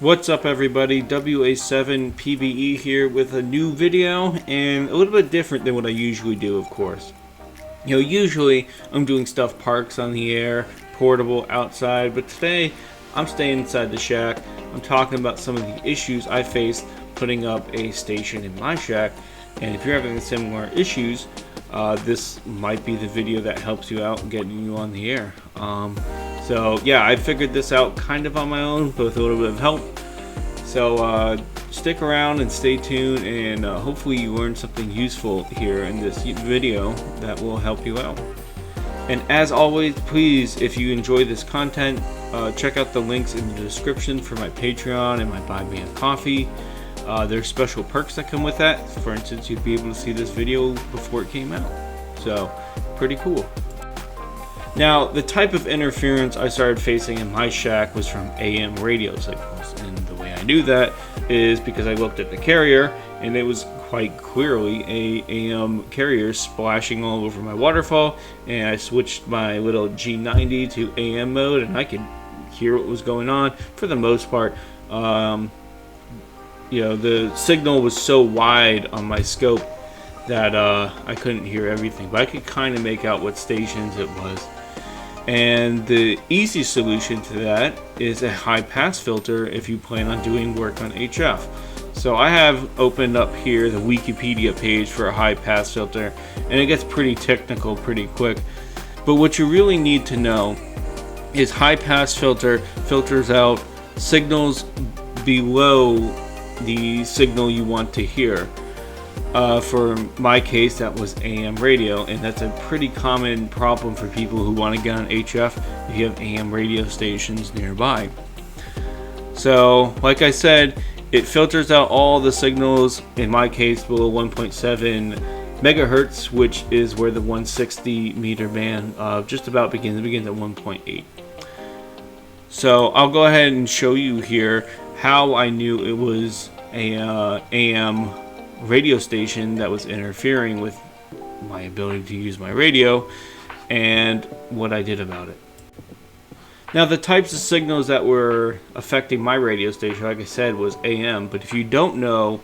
What's up everybody, WA7PVE here with a new video, and a little bit different than what I usually do, of course. You know, usually I'm doing stuff parks on the air, portable, outside, but today I'm staying inside the shack. I'm talking about some of the issues I faced putting up a station in my shack, and if you're having similar issues, this might be the video that helps you out and getting you on the air. So yeah, I figured this out kind of on my own, but with a little bit of help. So stick around and stay tuned, and hopefully you learn something useful here in this video that will help you out. And as always, please, if you enjoy this content, check out the links in the description for my Patreon and my Buy Me a Coffee. There's special perks that come with that. For instance, you'd be able to see this video before it came out. So, pretty cool. Now, the type of interference I started facing in my shack was from AM radio signals. And the way I knew that is because I looked at the carrier, and it was quite clearly a AM carrier splashing all over my waterfall. And I switched my little G90 to AM mode, and I could hear what was going on for the most part. You know, the signal was so wide on my scope that I couldn't hear everything, but I could kind of make out what stations it was. And the easy solution to that is a high pass filter if you plan on doing work on HF. So I have opened up here the Wikipedia page for a high pass filter, and it gets pretty technical pretty quick. But what you really need to know is high pass filter filters out signals below the signal you want to hear. For my case, that was AM radio, and that's a pretty common problem for people who want to get on HF if you have AM radio stations nearby. So, like I said, it filters out all the signals, in my case, below 1.7 megahertz, which is where the 160 meter band just about begins. It begins at 1.8. So, I'll go ahead and show you here how I knew it was a AM radio station that was interfering with my ability to use my radio, and what I did about it. Now, the types of signals that were affecting my radio station, like I said, was AM, but if you don't know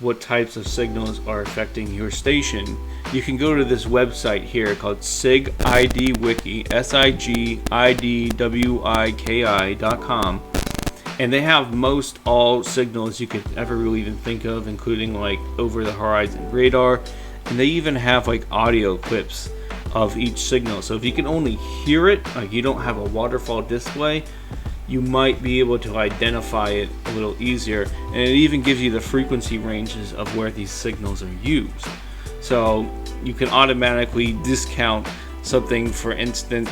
what types of signals are affecting your station, you can go to this website here called SIGIDWiki, SIGIDWIKI.com. And they have most all signals you could ever really even think of, including like over the horizon radar. And they even have like audio clips of each signal. So if you can only hear it, like you don't have a waterfall display, you might be able to identify it a little easier. And it even gives you the frequency ranges of where these signals are used. So you can automatically discount something, for instance,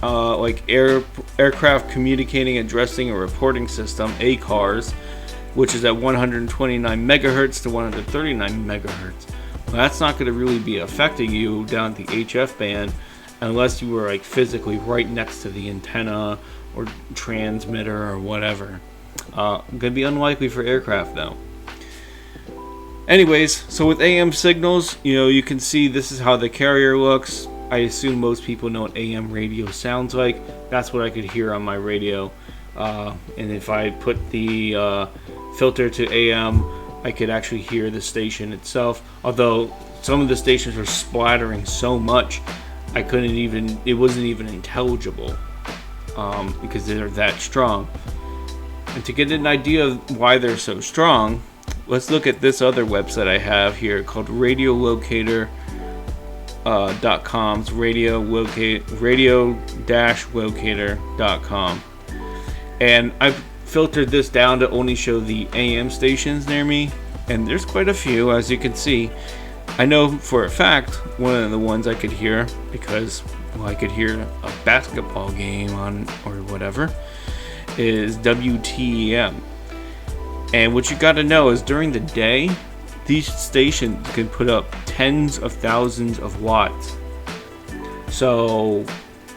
like aircraft communicating, addressing, or reporting system, ACARS, which is at 129 megahertz to 139 megahertz. Well, that's not going to really be affecting you down at the HF band unless you were like physically right next to the antenna or transmitter or whatever. Going to be unlikely for aircraft though. Anyways, so with AM signals, you know, you can see this is how the carrier looks. I assume most people know what AM radio sounds like. That's what I could hear on my radio. And if I put the filter to AM, I could actually hear the station itself. Although some of the stations were splattering so much, I couldn't even, it wasn't even intelligible because they're that strong. And to get an idea of why they're so strong, let's look at this other website I have here called radiolocator.com's radio-locator.com, and I've filtered this down to only show the AM stations near me, and there's quite a few, as you can see. I know for a fact one of the ones I could hear, because well, I could hear a basketball game on or whatever, is WTEM. And what you got to know is during the day, these stations can put up tens of thousands of watts. So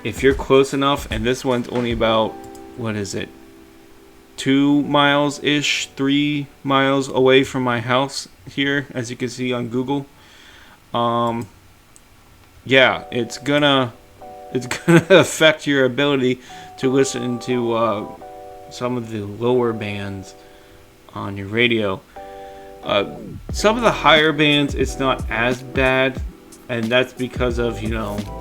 if you're close enough, and this one's only about, what is it, 2 miles ish, 3 miles away from my house here, as you can see on Google. Yeah, it's gonna affect your ability to listen to some of the lower bands on your radio. Some of the higher bands, it's not as bad, and that's because of,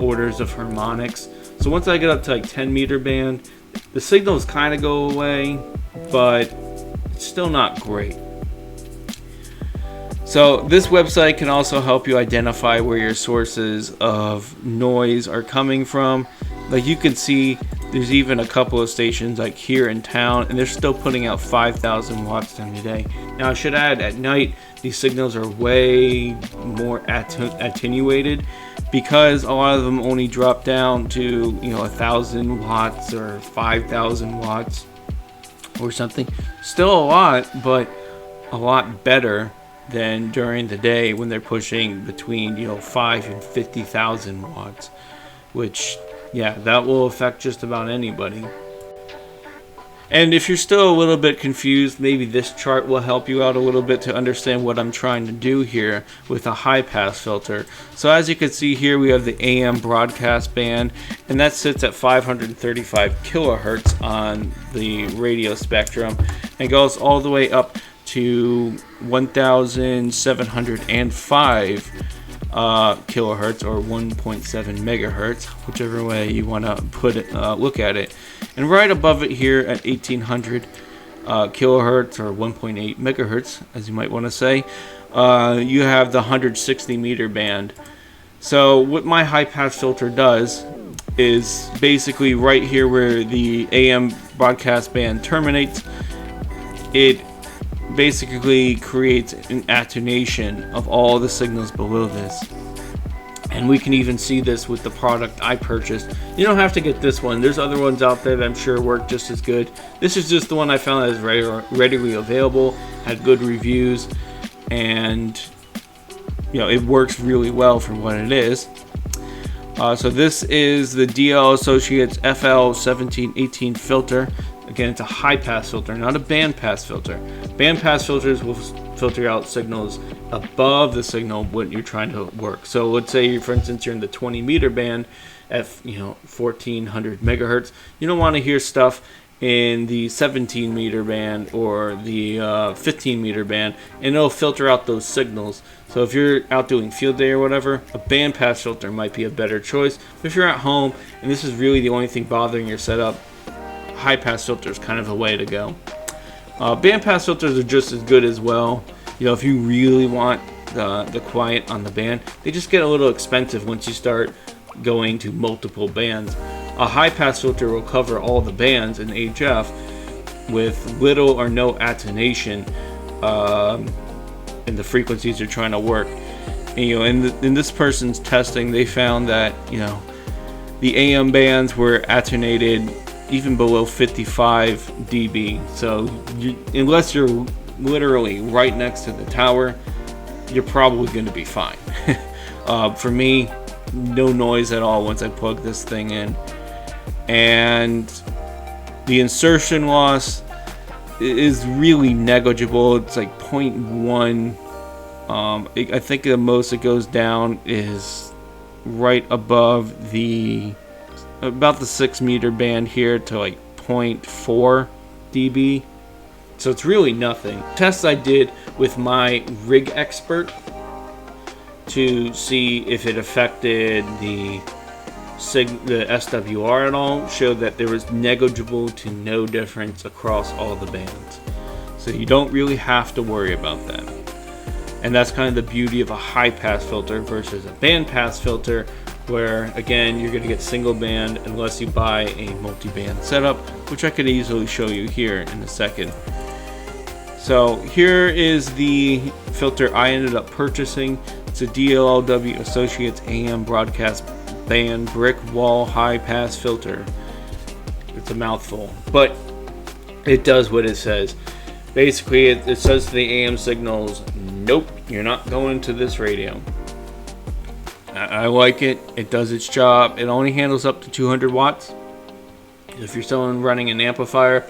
orders of harmonics. So once I get up to like 10 meter band, the signals kind of go away, but it's still not great. So this website can also help you identify where your sources of noise are coming from. Like you can see, there's even a couple of stations like here in town, and they're still putting out 5,000 watts during the day. Now I should add, at night, these signals are way more attenuated, because a lot of them only drop down to 1,000 watts or 5,000 watts or something. Still a lot, but a lot better than during the day when they're pushing between 5 and 50,000 watts, which that will affect just about anybody. And if you're still a little bit confused, maybe this chart will help you out a little bit to understand what I'm trying to do here with a high pass filter. So as you can see here, we have the AM broadcast band, and that sits at 535 kilohertz on the radio spectrum and goes all the way up to 1,705 kilohertz, or 1.7 megahertz, whichever way you want to put it, look at it. And right above it here at 1,800 kilohertz, or 1.8 megahertz, as you might want to say, you have the 160 meter band. So what my high pass filter does is basically right here where the AM broadcast band terminates, it basically creates an attenuation of all the signals below this. And we can even see this with the product I purchased. You don't have to get this one. There's other ones out there that I'm sure work just as good. This is just the one I found that is readily available, had good reviews, and it works really well for what it is. So this is the DL Associates FL1718 filter. Again, it's a high pass filter, not a band pass filter. Band pass filters will filter out signals above the signal when you're trying to work. So let's say, for instance, you're in the 20 meter band at 1400 megahertz. You don't want to hear stuff in the 17 meter band or the 15 meter band, and it'll filter out those signals. So if you're out doing field day or whatever, a band pass filter might be a better choice. But if you're at home and this is really the only thing bothering your setup, high pass filter is kind of a way to go. Band pass filters are just as good as well. If you really want the quiet on the band, they just get a little expensive once you start going to multiple bands. A high pass filter will cover all the bands in HF with little or no attenuation in the frequencies you're trying to work. And, in this person's testing, they found that the AM bands were attenuated even below 55 dB. So unless you're literally right next to the tower, you're probably going to be fine. For me, no noise at all once I plug this thing in. And the insertion loss is really negligible. It's like 0.1. I think the most it goes down is right above about the 6 meter band here to like 0.4 dB. So it's really nothing. Tests I did with my Rig Expert to see if it affected the SWR at all showed that there was negligible to no difference across all the bands. So you don't really have to worry about that. And that's kind of the beauty of a high pass filter versus a band pass filter, where again you're going to get single band unless you buy a multi-band setup, which I could easily show you here in a second. So here is the filter I ended up purchasing. It's a DLLW Associates AM broadcast band brick wall high pass filter. It's a mouthful, but it does what it says. Basically, it says to the AM signals, nope, you're not going to this radio. I like it. It does its job. It only handles up to 200 watts. If you're someone running an amplifier,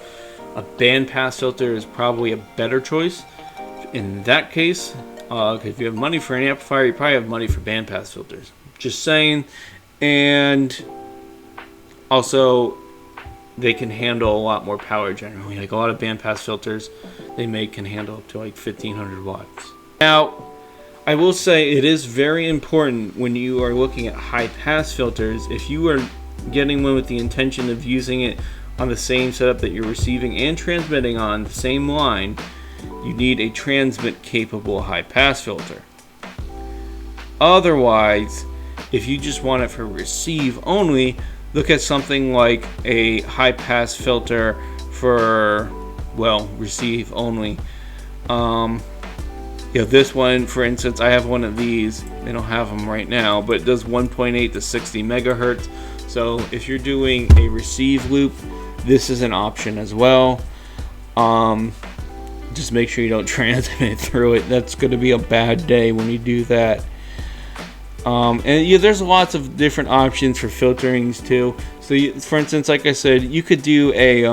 a band pass filter is probably a better choice. In that case, if you have money for an amplifier, you probably have money for band pass filters. Just saying. And also, they can handle a lot more power generally. Like a lot of bandpass filters they make can handle up to like 1500 watts. Now, I will say it is very important when you are looking at high pass filters, if you are getting one with the intention of using it on the same setup that you're receiving and transmitting on the same line, you need a transmit capable high pass filter. Otherwise, if you just want it for receive only, look at something like a high pass filter for, well, receive only. This one, for instance, I have one of these. They don't have them right now, but it does 1.8 to 60 megahertz. So if you're doing a receive loop, this is an option as well. Just make sure you don't transmit through it. That's going to be a bad day when you do that. There's lots of different options for filterings too. So, for instance, like I said, you could do a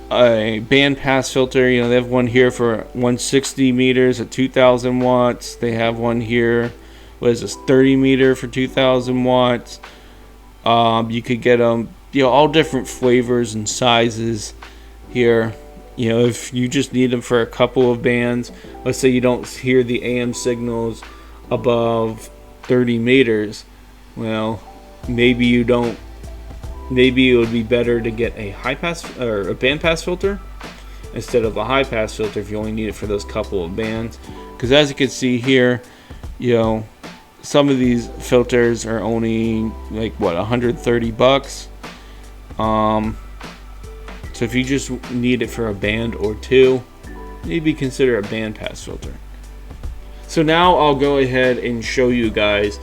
bandpass filter. They have one here for 160 meters at 2,000 watts. They have one here, what is this, 30 meter for 2,000 watts. You could get them, all different flavors and sizes here. If you just need them for a couple of bands, let's say you don't hear the AM signals above 30 meters, well, maybe you don't. Maybe it would be better to get a high pass or a band pass filter instead of a high pass filter if you only need it for those couple of bands. Because as you can see here, some of these filters are only like $130. So if you just need it for a band or two, maybe consider a band pass filter. So now I'll go ahead and show you guys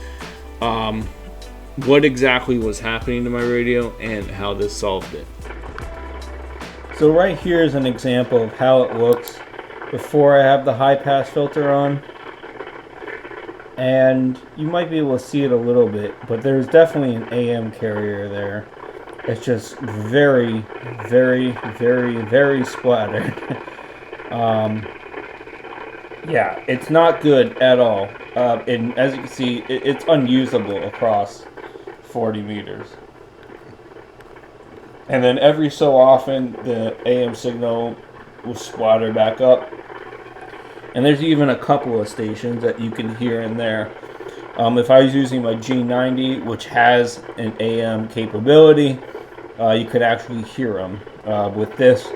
what exactly was happening to my radio and how this solved it. So right here is an example of how it looks before I have the high pass filter on. And you might be able to see it a little bit, but there's definitely an AM carrier there. It's just very, very, very, very splattered. Yeah, it's not good at all. And as you can see, it's unusable across 40 meters. And then every so often, the AM signal will splatter back up. And there's even a couple of stations that you can hear in there. If I was using my G90, which has an AM capability, you could actually hear them. With this,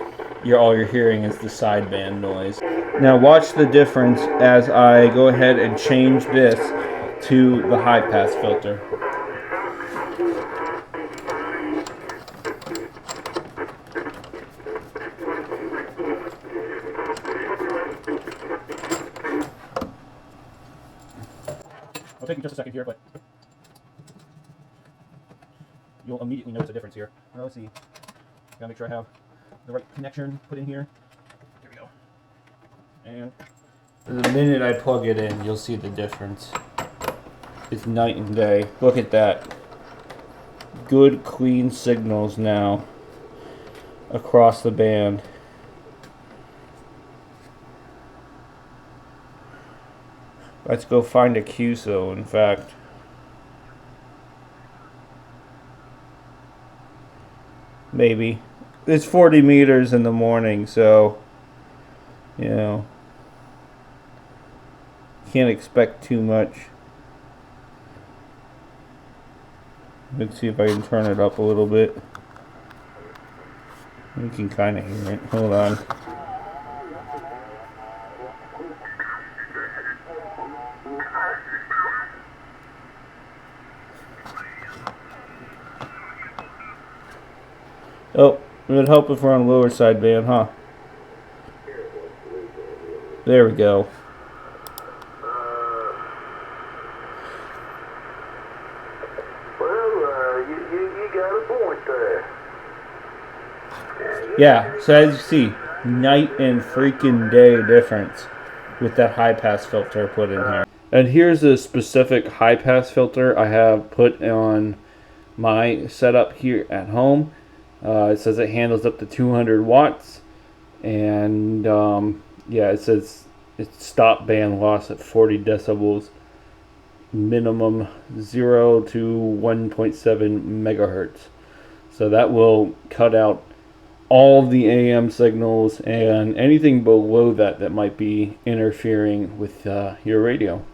all you're hearing is the sideband noise. Now watch the difference as I go ahead and change this to the high pass filter. It'll take me just a second here, but you'll immediately notice a difference here. Now let's see. Gotta make sure I have the right connection put in here. There we go. And the minute I plug it in, you'll see the difference. It's night and day. Look at that. Good, clean signals now across the band. Let's go find a QSO, in fact. Maybe. It's 40 meters in the morning, so, can't expect too much. Let's see if I can turn it up a little bit. You can kind of hear it. Hold on. Oh, it would help if we're on lower sideband, huh? There we go. You got a point there. Yeah, so as you see, night and freaking day difference with that high pass filter put in here. And here's a specific high pass filter I have put on my setup here at home. It says it handles up to 200 watts, and it says it's stop band loss at 40 decibels, minimum 0 to 1.7 megahertz. So that will cut out all the AM signals and anything below that that might be interfering with your radio.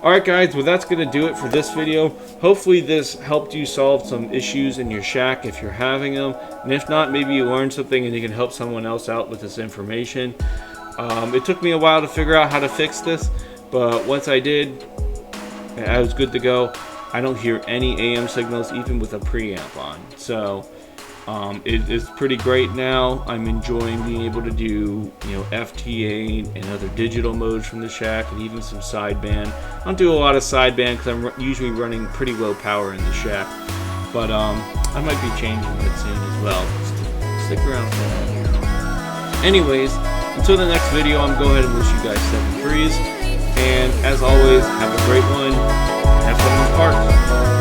Alright guys, well that's going to do it for this video. Hopefully this helped you solve some issues in your shack if you're having them. And if not, maybe you learned something and you can help someone else out with this information. It took me a while to figure out how to fix this, but once I did, I was good to go. I don't hear any AM signals even with a preamp on. So it's pretty great now. I'm enjoying being able to do, FTA and other digital modes from the shack, and even some sideband. I don't do a lot of sideband because I'm usually running pretty low power in the shack, but I might be changing that soon as well. Stick around for that. Anyways, until the next video, I'm going to go ahead and wish you guys 7 threes, and as always, have a great one. Have fun with parts.